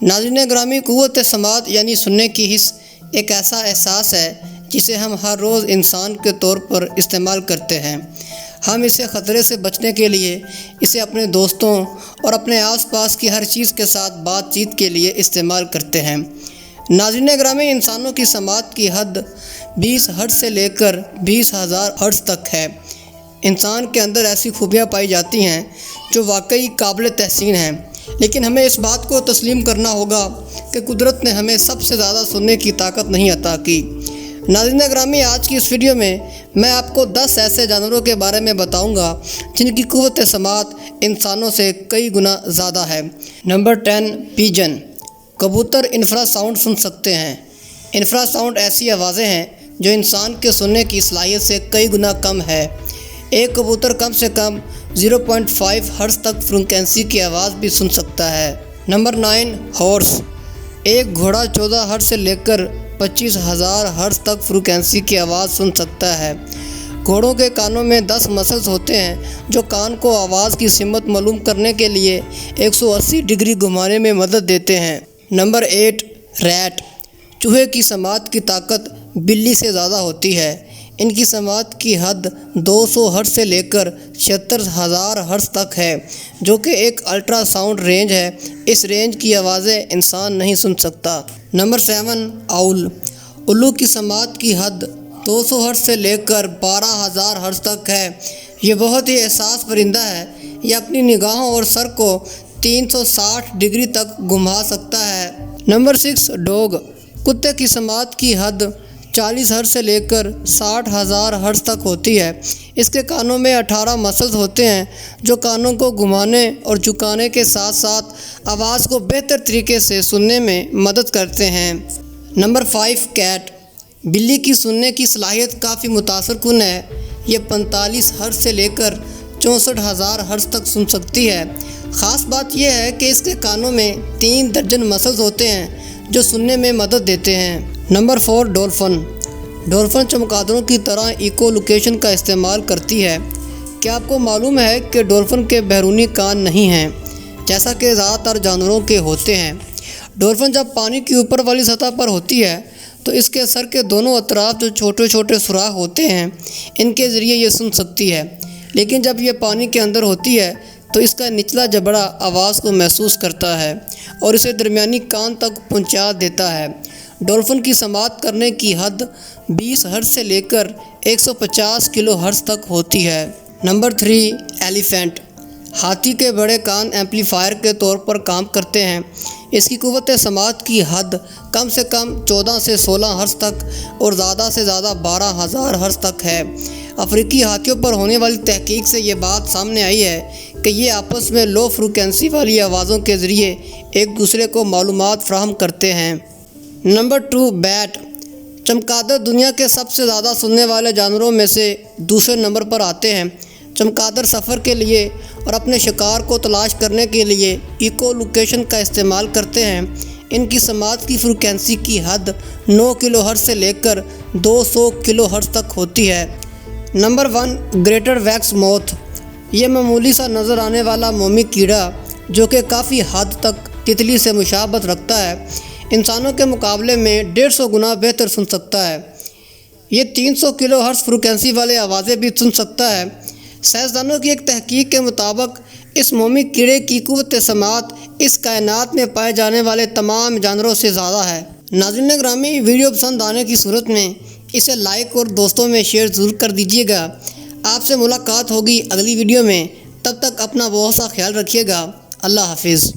ناظرین گرامی، قوت سماعت یعنی سننے کی حس ایک ایسا احساس ہے جسے ہم ہر روز انسان کے طور پر استعمال کرتے ہیں۔ ہم اسے خطرے سے بچنے کے لیے اسے اپنے دوستوں اور اپنے آس پاس کی ہر چیز کے ساتھ بات چیت کے لیے استعمال کرتے ہیں۔ ناظرین گرامی، انسانوں کی سماعت کی حد 20 ہرٹز سے لے کر 20,000 ہرٹز تک ہے۔ انسان کے اندر ایسی خوبیاں پائی جاتی ہیں جو واقعی قابل تحسین ہیں، لیکن ہمیں اس بات کو تسلیم کرنا ہوگا کہ قدرت نے ہمیں سب سے زیادہ سننے کی طاقت نہیں عطا کی۔ ناظرین گرامی، آج کی اس ویڈیو میں آپ کو 10 ایسے جانوروں کے بارے میں بتاؤں گا جن کی قوت سماعت انسانوں سے کئی گنا زیادہ ہے۔ Number 10، Pigeon. کبوتر انفرا ساؤنڈ سن سکتے ہیں۔ انفرا ساؤنڈ ایسی آوازیں ہیں جو انسان کے سننے کی صلاحیت سے کئی گنا کم ہے۔ ایک کبوتر کم سے کم 0.5 ہرٹز تک فریکوینسی کی آواز بھی سن سکتا ہے۔ Number 9، horse. ایک گھوڑا 14 ہرٹز سے لے کر 25,000 ہرٹز تک فریکوینسی کی آواز سن سکتا ہے۔ گھوڑوں کے کانوں میں 10 مسلز ہوتے ہیں جو کان کو آواز کی سمت معلوم کرنے کے لیے 180 ڈگری گھمانے میں مدد دیتے ہیں۔ Number 8، rate. چوہے کی سماعت کی طاقت بلی سے زیادہ ہوتی ہے۔ ان کی سماعت کی حد 200 ہرٹز سے لے کر 76,000 ہرٹز تک ہے، جو کہ ایک الٹرا ساؤنڈ رینج ہے۔ اس رینج کی آوازیں انسان نہیں سن سکتا۔ نمبر 7، آؤل۔ الو کی سماعت کی حد 200 ہرٹز سے لے کر 12,000 ہرٹز تک ہے۔ یہ بہت ہی حساس پرندہ ہے۔ یہ اپنی نگاہوں اور سر کو 360 ڈگری تک گھما سکتا ہے۔ Number 6، dog. کتے کی سماعت کی حد 40 ہرٹز سے لے کر 60,000 ہرٹز تک ہوتی ہے۔ اس کے کانوں میں 18 مسلز ہوتے ہیں جو کانوں کو گھمانے اور جھکانے کے ساتھ ساتھ آواز کو بہتر طریقے سے سننے میں مدد کرتے ہیں۔ Number 5، cat. بلی کی سننے کی صلاحیت کافی متاثر کن ہے۔ یہ 45 ہرٹز سے لے کر 64,000 ہرٹز تک سن سکتی ہے۔ خاص بات یہ ہے کہ اس کے کانوں میں 3 درجن مسلز ہوتے ہیں جو سننے میں مدد دیتے ہیں۔ Number 4، dolphin. ڈولفن چمگادڑوں کی طرح ایکو لوکیشن کا استعمال کرتی ہے۔ کیا آپ کو معلوم ہے کہ ڈولفن کے بیرونی کان نہیں ہیں، جیسا کہ زیادہ تر جانوروں کے ہوتے ہیں؟ ڈولفن جب پانی کی اوپر والی سطح پر ہوتی ہے تو اس کے سر کے دونوں اطراف جو چھوٹے چھوٹے سوراخ ہوتے ہیں، ان کے ذریعے یہ سن سکتی ہے، لیکن جب یہ پانی کے اندر ہوتی ہے تو اس کا نچلا جبڑا آواز کو محسوس کرتا ہے اور اسے درمیانی کان تک پہنچا دیتا ہے۔ ڈولفن کی سماعت کرنے کی حد 20 ہرٹز سے لے کر 150 کلو ہرٹز تک ہوتی ہے۔ Number 3، elephant. ہاتھی کے بڑے کان ایمپلیفائر کے طور پر کام کرتے ہیں۔ اس کی قوت سماعت کی حد کم سے کم 14 سے 16 ہرٹز تک اور زیادہ سے زیادہ 12,000 ہرٹز تک ہے۔ افریقی ہاتھیوں پر ہونے والی تحقیق سے یہ بات سامنے آئی ہے کہ یہ آپس میں لو فریکوینسی والی آوازوں کے ذریعے ایک دوسرے کو معلومات فراہم کرتے ہیں۔ Number 2، bat. چمگادڑ دنیا کے سب سے زیادہ سننے والے جانوروں میں سے دوسرے نمبر پر آتے ہیں۔ چمگادڑ سفر کے لیے اور اپنے شکار کو تلاش کرنے کے لیے ایکو لوکیشن کا استعمال کرتے ہیں۔ ان کی سماعت کی فریکوینسی کی حد 9 کلو ہرٹز سے لے کر 200 کلو ہرٹز تک ہوتی ہے۔ نمبر 1، گریٹر ویکس موتھ۔ یہ معمولی سا نظر آنے والا مومی کیڑا جو کہ کافی حد تک تتلی سے مشابہت رکھتا ہے، انسانوں کے مقابلے میں 150 گنا بہتر سن سکتا ہے۔ یہ 300 کلو ہرٹز فریکوینسی والے آوازیں بھی سن سکتا ہے۔ سائنسدانوں کی ایک تحقیق کے مطابق اس مومی کیڑے کی قوت سماعت اس کائنات میں پائے جانے والے تمام جانوروں سے زیادہ ہے۔ ناظرین گرامی، ویڈیو پسند آنے کی صورت میں اسے لائک اور دوستوں میں شیئر ضرور کر دیجیے گا۔ آپ سے ملاقات ہوگی اگلی ویڈیو میں، تب تک اپنا بہت سا خیال رکھیے گا۔ اللہ حافظ۔